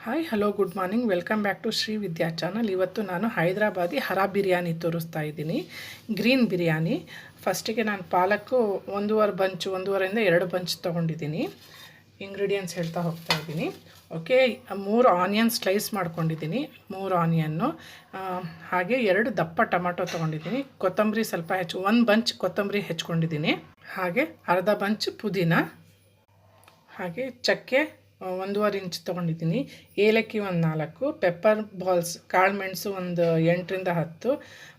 Hi hello good morning welcome back to Shri Vidya channel. ಇವತ್ತು ನಾನು ಹೈದರಾಬಾದಿ ಹರಾ ಬಿರಿಯಾನಿ ತೋರಿಸ್ತಾ ಇದ್ದೀನಿ. ಗ್ರೀನ್ ಬಿರಿಯಾನಿ. ಫಸ್ಟಿಗೆ ನಾನು ಪಾಲಕ್ಕು ಒಂದೂವರೆಯಿಂದ 2 ಬಂಚ್ ತೊಗೊಂಡಿದ್ದೀನಿ. ಇಂಗ್ರೀಡಿಯೆಂಟ್ಸ್ ಹೇಳ್ತಾ ಹೋಗ್ತಾ ಇದ್ದೀನಿ. ಓಕೆ, 3 ಆನಿಯನ್ ಸ್ಲೈಸ್ ಮಾಡ್ಕೊಂಡಿದ್ದೀನಿ, 3 ಆನಿಯನ್ನು, ಹಾಗೆ 2 ದಪ್ಪ ಟೊಮಾಟೊ ತೊಗೊಂಡಿದ್ದೀನಿ. ಕೊತ್ತಂಬರಿ ಸ್ವಲ್ಪ 1 ಬಂಚ್ ಕೊತ್ತಂಬರಿ ಹೆಚ್ಕೊಂಡಿದ್ದೀನಿ. ಹಾಗೆ ಅರ್ಧ ಬಂಚ್ ಪುದೀನ, ಹಾಗೆ ಚಕ್ಕೆ 1.5 ಇಂಚ್ ತೊಗೊಂಡಿದ್ದೀನಿ. ಏಲಕ್ಕಿ 4, ಪೆಪ್ಪರ್ ಬಾಲ್ಸ್ ಕಾಳುಮೆಣಸು 8ರಿಂದ 10,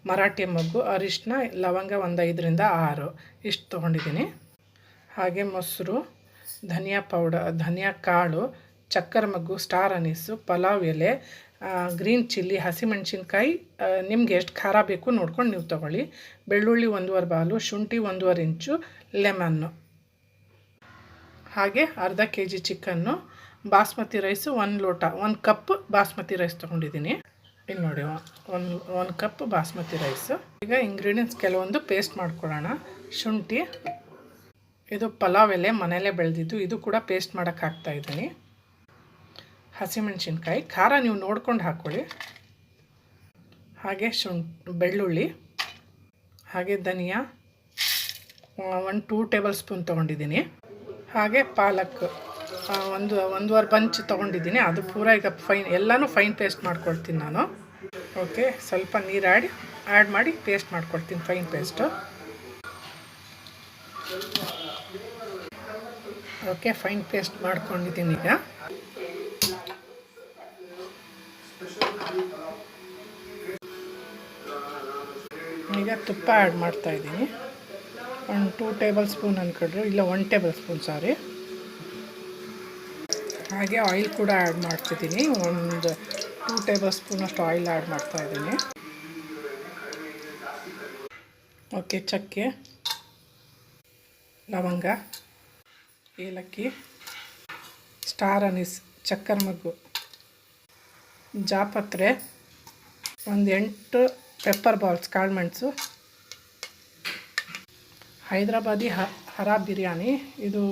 ಮರಾಠಿ ಮೊಗ್ಗು, ಅರಿಶಿನ, ಲವಂಗ 5ರಿಂದ 6 ಇಷ್ಟು ತೊಗೊಂಡಿದ್ದೀನಿ. ಹಾಗೆ ಮೊಸರು, ಧನಿಯಾ ಪೌಡರ್, ಧನಿಯಾ ಕಾಳು, ಚಕ್ಕರ್ ಮೊಗ್ಗು, ಸ್ಟಾರ್ ಅನೀಸು, ಪಲಾವ್ ಎಲೆ, ಗ್ರೀನ್ ಚಿಲ್ಲಿ, ಹಸಿಮೆಣ್ಸಿನ್ಕಾಯಿ, ನಿಮ್ಗೆ ಎಷ್ಟು ಖಾರ ಬೇಕು ನೋಡ್ಕೊಂಡು ನೀವು ತೊಗೊಳ್ಳಿ. ಬೆಳ್ಳುಳ್ಳಿ 1.5 ಬಾಲು, ಶುಂಠಿ 1.5 ಇಂಚು, ಲೆಮನ್ನು, ಹಾಗೆ ಅರ್ಧ kg ಚಿಕನ್ನು, ಬಾಸ್ಮತಿ ರೈಸು 1 ಲೋಟ, 1 ಕಪ್ ಬಾಸ್ಮತಿ ರೈಸ್ ತೊಗೊಂಡಿದ್ದೀನಿ. ಇಲ್ಲಿ ನೋಡಿ, 1 ಕಪ್ ಬಾಸ್ಮತಿ ರೈಸು. ಈಗ ಇಂಗ್ರೀಡಿಯೆಂಟ್ಸ್ ಕೆಲವೊಂದು ಪೇಸ್ಟ್ ಮಾಡ್ಕೊಳ್ಳೋಣ. ಶುಂಠಿ, ಇದು ಪಲಾವ್ ಎಲೆ ಮನೆಯಲ್ಲೇ ಬೆಳೆದಿದ್ದು, ಇದು ಕೂಡ ಪೇಸ್ಟ್ ಮಾಡೋಕ್ಕೆ ಹಾಕ್ತಾಯಿದ್ದೀನಿ. ಹಸಿಮೆಣ್ಸಿನ್ಕಾಯಿ ಖಾರ ನೀವು ನೋಡ್ಕೊಂಡು ಹಾಕ್ಕೊಳ್ಳಿ. ಹಾಗೆ ಬೆಳ್ಳುಳ್ಳಿ, ಹಾಗೆ ಧನಿಯಾ 2 ಟೇಬಲ್ ಸ್ಪೂನ್ ತೊಗೊಂಡಿದ್ದೀನಿ. ಹಾಗೆ ಪಾಲಕ್ 1.5 ಬಂಚ್ ತೊಗೊಂಡಿದ್ದೀನಿ. ಅದು ಪೂರ ಈಗ ಎಲ್ಲನೂ ಫೈನ್ ಪೇಸ್ಟ್ ಮಾಡ್ಕೊಳ್ತೀನಿ ನಾನು. ಓಕೆ, ಸ್ವಲ್ಪ ನೀರು ಆ್ಯಡ್ ಮಾಡಿ ಪೇಸ್ಟ್ ಮಾಡ್ಕೊಳ್ತೀನಿ, fine paste. Okay, fine paste ಮಾಡ್ಕೊಂಡಿದ್ದೀನಿ. ಈಗ ತುಪ್ಪ ಆ್ಯಡ್ ಮಾಡ್ತಾಯಿದ್ದೀನಿ. 2 ಟೇಬಲ್ ಸ್ಪೂನ್ ಅಂದ್ಕೊಂಡ್ರು, ಇಲ್ಲ 1 ಟೇಬಲ್ ಸ್ಪೂನ್, ಸಾರಿ. ಹಾಗೆ ಆಯಿಲ್ ಕೂಡ ಆ್ಯಡ್ ಮಾಡ್ತಿದ್ದೀನಿ. 2 ಟೇಬಲ್ ಸ್ಪೂನಷ್ಟು ಆಯಿಲ್ ಆ್ಯಡ್ ಮಾಡ್ತಾಯಿದ್ದೀನಿ. ಓಕೆ, ಚಕ್ಕೆ, ಲವಂಗ, ಏಲಕ್ಕಿ, ಸ್ಟಾರ್ ಅನೀಸ್, ಚಕ್ಕರ್ ಮೊಗ್ಗು, ಜಾಪತ್ರೆ, 8 ಪೆಪ್ಪರ್ ಬಾಲ್ಸ್ ಕಾಳುಮೆಣಸು. ಹೈದರಾಬಾದಿ ಹರಾ ಬಿರಿಯಾನಿ ಇದು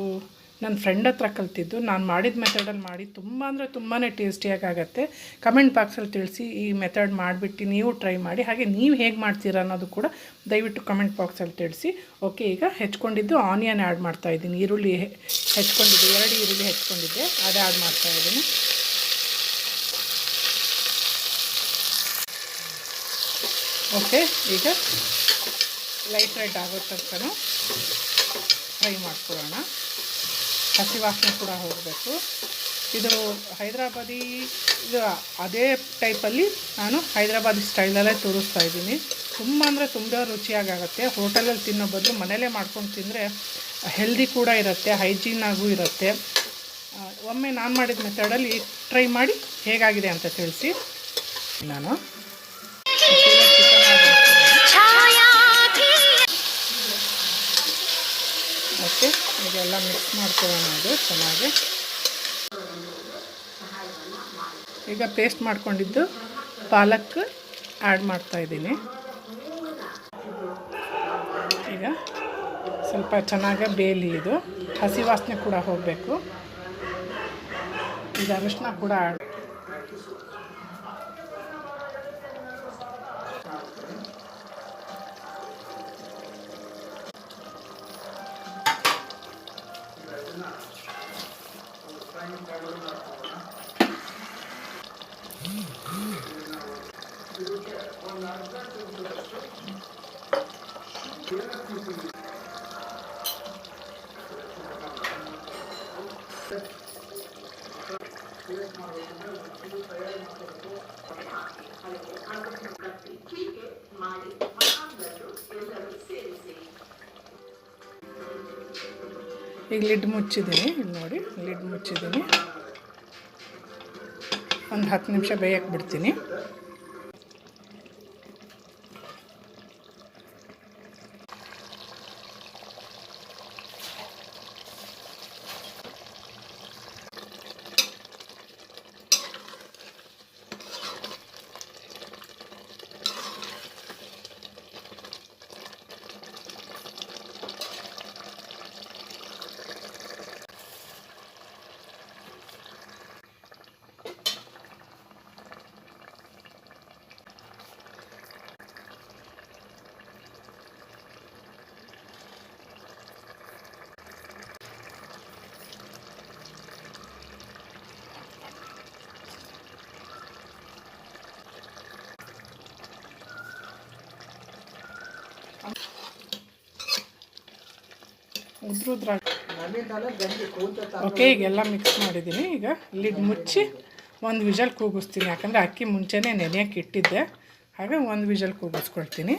ನನ್ನ ಫ್ರೆಂಡ್ ಹತ್ರ ಕಲ್ತಿದ್ದು. ನಾನು ಮಾಡಿದ ಮೆಥಡಲ್ಲಿ ಮಾಡಿ ತುಂಬ ಅಂದರೆ ತುಂಬಾ ಟೇಸ್ಟಿಯಾಗತ್ತೆ. ಕಮೆಂಟ್ ಬಾಕ್ಸಲ್ಲಿ ತಿಳಿಸಿ, ಈ ಮೆಥಡ್ ಮಾಡಿಬಿಟ್ಟು ನೀವು ಟ್ರೈ ಮಾಡಿ. ಹಾಗೆ ನೀವು ಹೇಗೆ ಮಾಡ್ತೀರಾ ಅನ್ನೋದು ಕೂಡ ದಯವಿಟ್ಟು ಕಮೆಂಟ್ ಬಾಕ್ಸಲ್ಲಿ ತಿಳಿಸಿ. ಓಕೆ, ಈಗ ಹೆಚ್ಕೊಂಡಿದ್ದು ಆನಿಯನ್ ಆ್ಯಡ್ ಮಾಡ್ತಾಯಿದ್ದೀನಿ. ಈರುಳ್ಳಿ ಹೆಚ್ಕೊಂಡಿದ್ದೆ, 2 ಈರುಳ್ಳಿ ಹೆಚ್ಕೊಂಡಿದ್ದೆ, ಅದು ಆ್ಯಡ್ ಮಾಡ್ತಾಯಿದ್ದೀನಿ. ಓಕೆ, ಈಗ ಲೈಟ್ ಆಗೋ ತನಕ ಫ್ರೈ ಮಾಡ್ಕೊಳ್ಳೋಣ. ಹಸಿ ವಾಸನೆ ಕೂಡ ಹೋಗಬೇಕು. ಇದು ಹೈದರಾಬಾದಿ, ಇದು ಅದೇ ಟೈಪಲ್ಲಿ ನಾನು ಹೈದರಾಬಾದಿ ಸ್ಟೈಲಲ್ಲೇ ತೋರಿಸ್ತಾ ಇದ್ದೀನಿ. ತುಂಬ ಅಂದರೆ ತುಂಬ ರುಚಿಯಾಗುತ್ತೆ. ಹೋಟೆಲಲ್ಲಿ ತಿನ್ನೋ ಬದಲು ಮನೇಲೇ ಮಾಡ್ಕೊಂಡು ತಿಂದರೆ ಹೆಲ್ದಿ ಕೂಡ ಇರುತ್ತೆ, ಹೈಜೀನಾಗೂ ಇರುತ್ತೆ. ಒಮ್ಮೆ ನಾನು ಮಾಡಿದ ಮೆಥಡಲ್ಲಿ ಟ್ರೈ ಮಾಡಿ ಹೇಗಾಗಿದೆ ಅಂತ ತಿಳಿಸಿ. ನಾನು ಓಕೆ, ಇದೆಲ್ಲ ಮಿಕ್ಸ್ ಮಾಡ್ಕೊಳ್ಳೋಣ. ಅದು ಚೆನ್ನಾಗಿ ಈಗ ಪೇಸ್ಟ್ ಮಾಡ್ಕೊಂಡಿದ್ದು ಪಾಲಕ್ ಆ್ಯಡ್ ಮಾಡ್ತಾಯಿದ್ದೀನಿ. ಈಗ ಸ್ವಲ್ಪ ಚೆನ್ನಾಗಿ ಬೇಯಲಿ, ಇದು ಹಸಿ ವಾಸನೆ ಕೂಡ ಹೋಗಬೇಕು. ಈಗ ಅರಿಶಿನ ಕೂಡ ಆ್ಯಡ್. ಈಗ ಲಿಡ್ ಮುಚ್ಚಿದ್ದೀನಿ. ಇಲ್ಲಿ ನೋಡಿ, ಲಿಡ್ ಮುಚ್ಚಿದ್ದೀನಿ. ಒಂದು 10 ನಿಮಿಷ ಬೇಯಕ್ಕೆ ಬಿಡ್ತೀನಿ. ಉದ್ರುದ್ರಾಗಿ ಓಕೆ. ಈಗೆಲ್ಲ ಮಿಕ್ಸ್ ಮಾಡಿದ್ದೀನಿ. ಈಗ ಲಿಡ್ ಮುಚ್ಚಿ ಒಂದು ವಿಷಲ್ ಕೂಗಿಸ್ತೀನಿ. ಯಾಕಂದರೆ ಅಕ್ಕಿ ಮುಂಚೆನೇ ನೆನೆಯೋಕೆ ಇಟ್ಟಿದ್ದೆ, ಹಾಗೆ ಒಂದು ವಿಷಲ್ ಕೂಗಿಸ್ಕೊಳ್ತೀನಿ.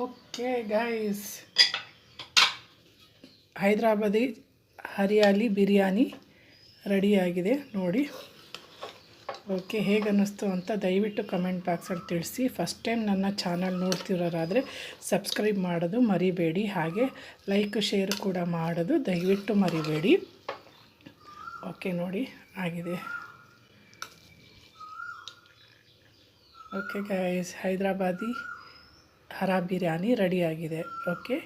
ಓಕೆ ಗೈಸ್, ಹೈದ್ರಾಬಾದಿ ಹರಿಯಾಲಿ ಬಿರಿಯಾನಿ ರೆಡಿಯಾಗಿದೆ ನೋಡಿ. ಓಕೆ, ಹೇಗೆ ಅನ್ನಿಸ್ತು ಅಂತ ದಯವಿಟ್ಟು ಕಮೆಂಟ್ ಬಾಕ್ಸಲ್ಲಿ ತಿಳಿಸಿ. ಫಸ್ಟ್ ಟೈಮ್ ನನ್ನ ಚಾನಲ್ ನೋಡ್ತಿರೋರಾದರೆ ಸಬ್ಸ್ಕ್ರೈಬ್ ಮಾಡೋದು ಮರಿಬೇಡಿ, ಹಾಗೆ ಲೈಕ್ ಶೇರ್ ಕೂಡ ಮಾಡೋದು ದಯವಿಟ್ಟು ಮರಿಬೇಡಿ. ಓಕೆ ನೋಡಿ, ಆಗಿದೆ. ಓಕೆ ಗೈಸ್, ಹೈದ್ರಾಬಾದಿ ಹರಾ ಬಿರಿಯಾನಿ ರೆಡಿಯಾಗಿದೆ. ಓಕೆ.